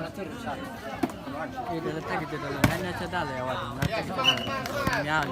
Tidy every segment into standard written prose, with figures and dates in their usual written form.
Udah letak gitu dalam hanya sedal ya waduh. Ya.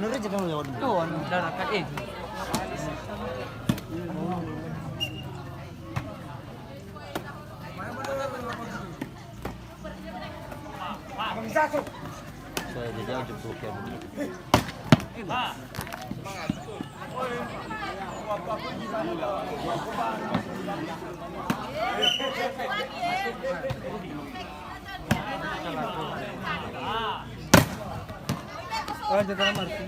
Nuri jadi lewat. Oh, udah rakat Saya jadi jauh jemput ya. Oh, jadi dalam arti.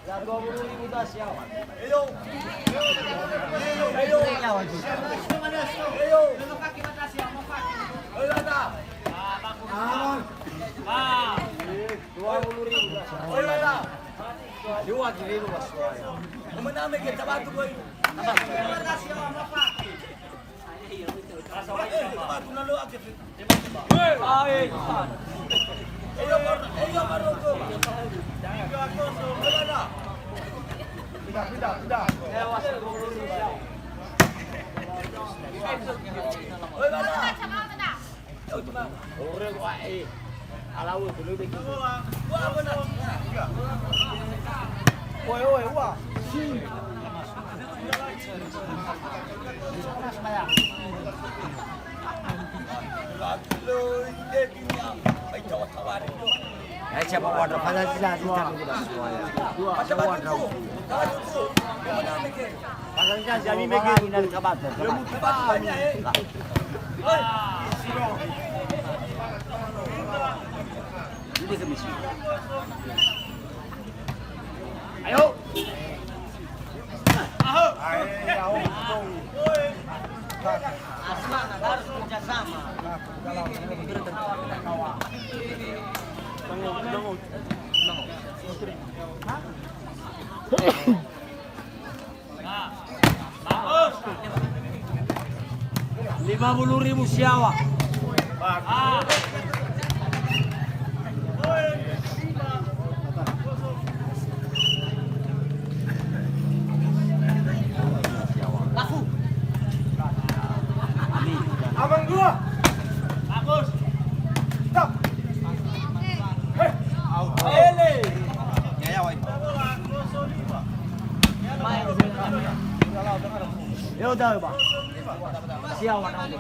Ya 20.000 dah siap. Siapa wadah? Pada jelas kita semuanya. Ada wadah. Pada jelas kami megang dari kabar. Ini kemisi. Ayo. Asma harus kerjasama. Bangun. 50.000 siawa. Laku. Abang dua. Bagus. Stop. Ele. Ya, woi. Ya udah, Pak. Siawa nanti.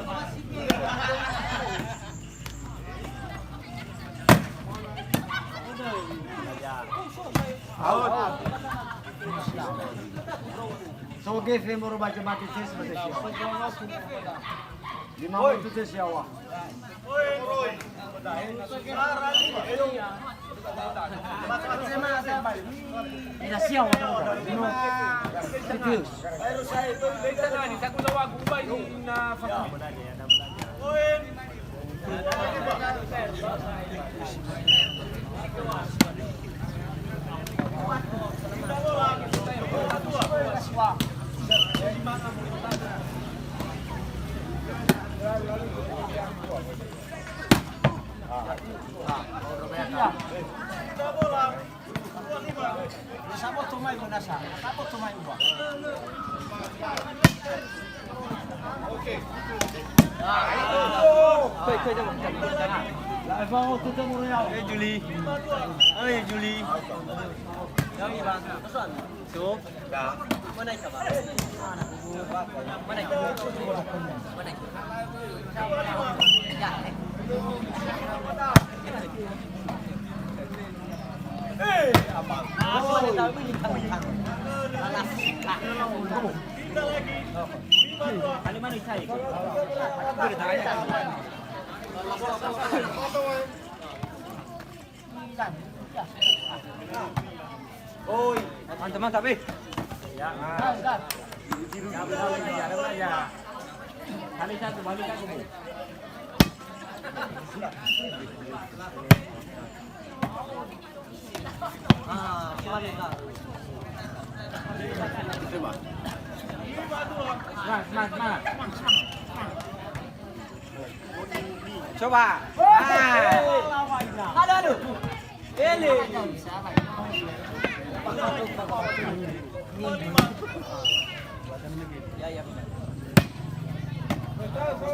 So give him more baca mati tes mati siawa. 5 itu tes siawa. Ina siawa na. Tius. Siapa tu main guna sa? Siapa tu main ubah? Okey. Kau jangan. Lah, bawa tu temu ya. Juli. Juli. Yang ni bang. So, dah. Mana ikut bang? Mana ikut? Mana ikut? Abang. Apa dia tahu ni kami. Alas. Kita lagi. Kali mana saya? Kita dah tanya. Oi, mantap eh. Ya. Dah. Ya. Kali satu balik aku. Semangat. Semangat. Coba. Aduh. Ele. Ya.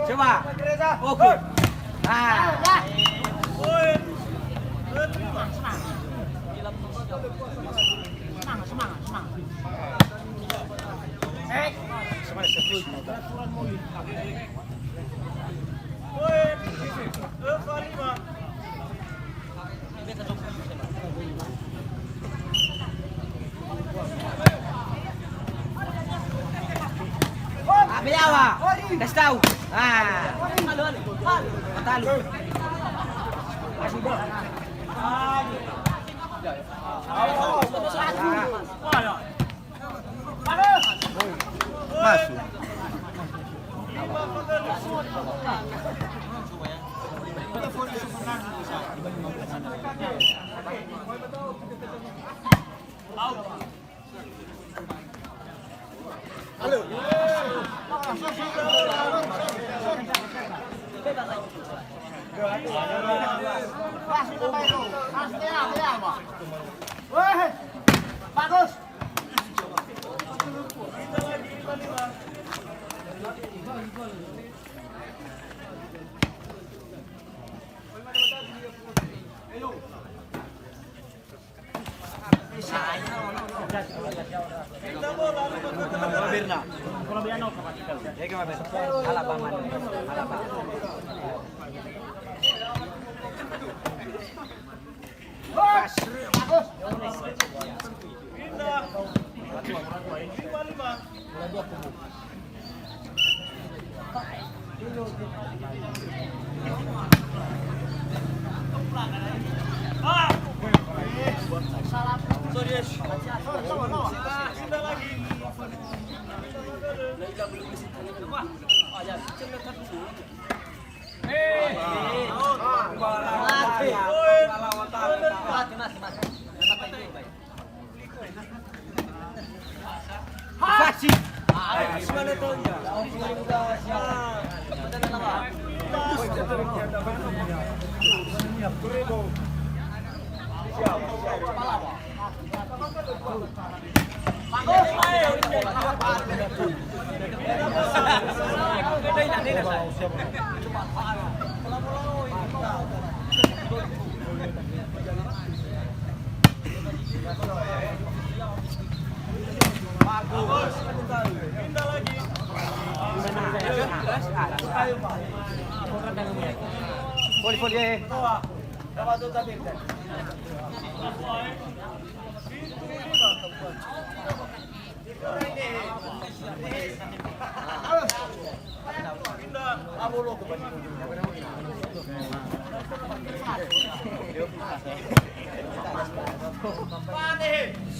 Coba. Oke. Biawa, kasih tahu. Talu. Masuk. Halo. Bagus.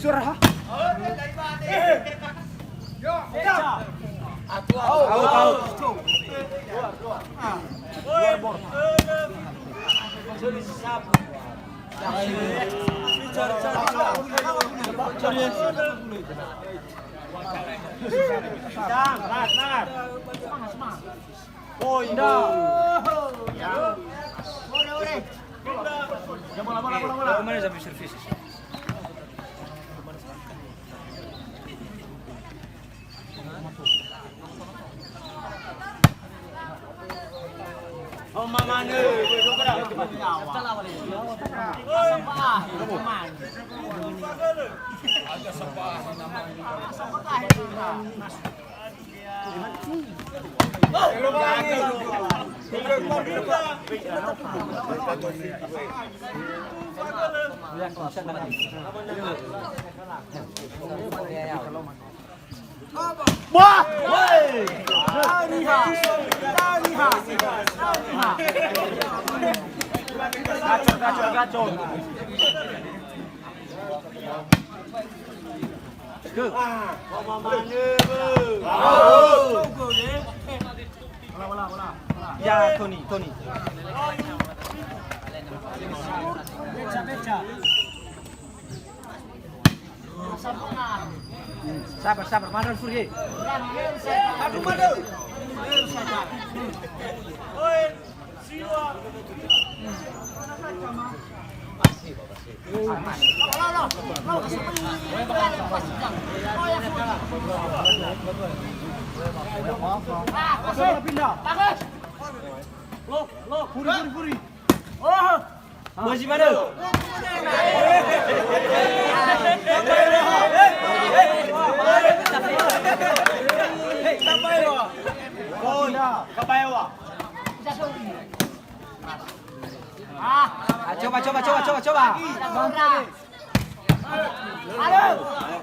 Surah. Oh, indah. Kemana sampai servis? Oh, mama ne. Wah! Gacor. Ya, Tony. Sabar, Madal Surye. Pindah. Bagus. Lo, puri. Oh. Masih mana? Coba. Ayo.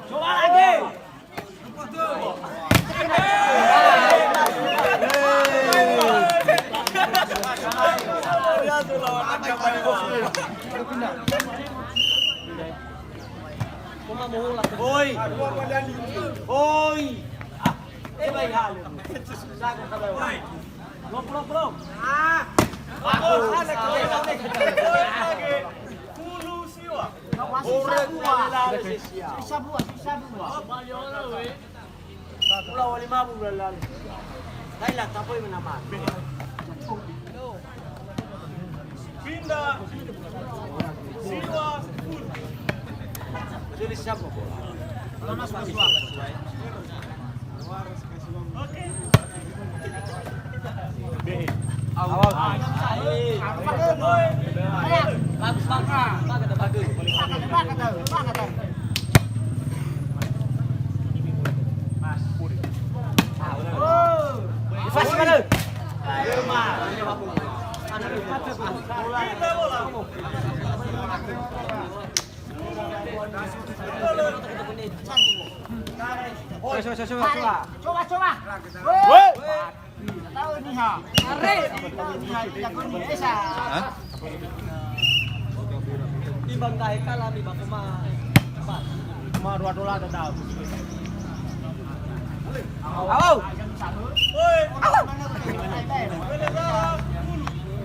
Coba lagi. Oi. Belum. Sisa dua. Pulau 5 bulan lalu. Thailand tak boleh menambah. Pindah. Siwa. Jadi siapa bola? Oke. Awal. Bagus. Fast mana? Ayo mah. Coba. Woi. Tahu ni ha. Arif. Ibang kahit kalam ibang kuma $2 dah tahu. Awau. Oi.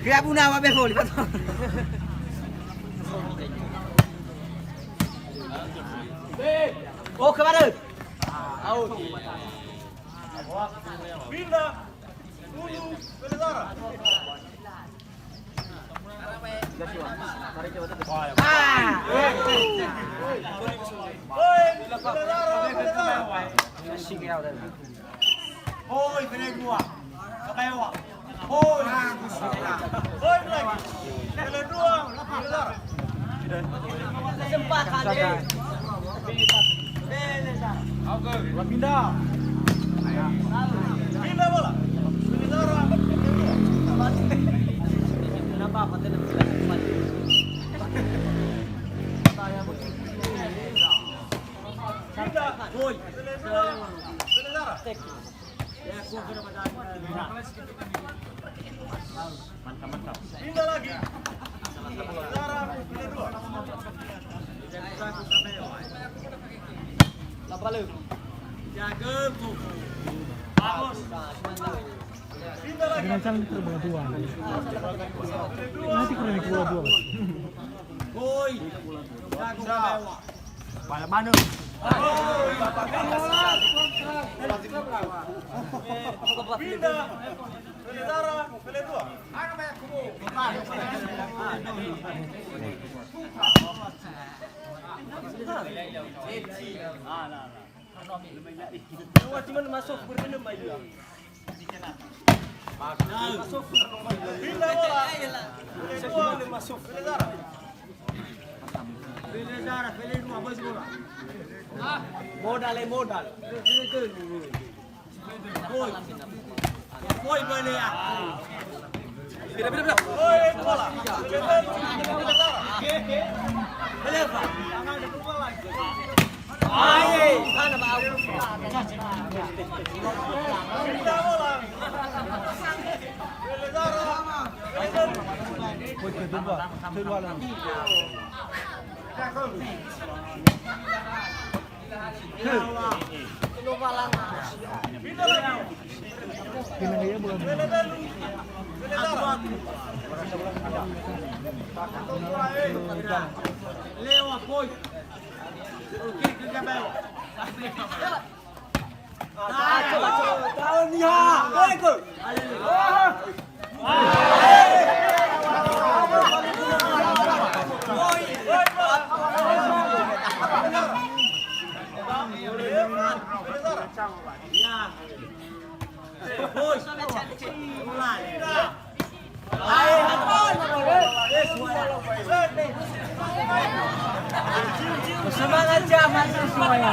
Kira puna apa behol lipat. Oh, ke mana? Out. Pindah. Dulu, Belezara. Oi, kena dua. Kebawa. Oi. Oi lagi. Kena dua. Belezara. Kesempatan ni. Pindah. Pindah bola. Belezara. Kenapa patah nak cepat? Pindah. Oi. Belezara. Mantap. Pindah lagi. Belezara. Pindah dua. Lapalu. Jaga tu. Bagus. Pindah lagi. Macam terbantuan. Nanti kena dua. Oi. Jaga. Pada mana? Pindah. Belezara. Pindah dua. Cuma masuk berminum aja. Masuk. Pindah bola. Belezara masuk. Belezara. Pilih dua bos bola. Modal. Koi boleh ya. Bila. Koi bola. Belezara. Belezara. Ai, sana bau. Pindah bola. Belezara. Kedua lagi. Pindah lagi. Pindah dia belum. Lewa boy. Oke, kita bawa. Coba. Tahun ni ha. Gol. Semangat jaman semuanya.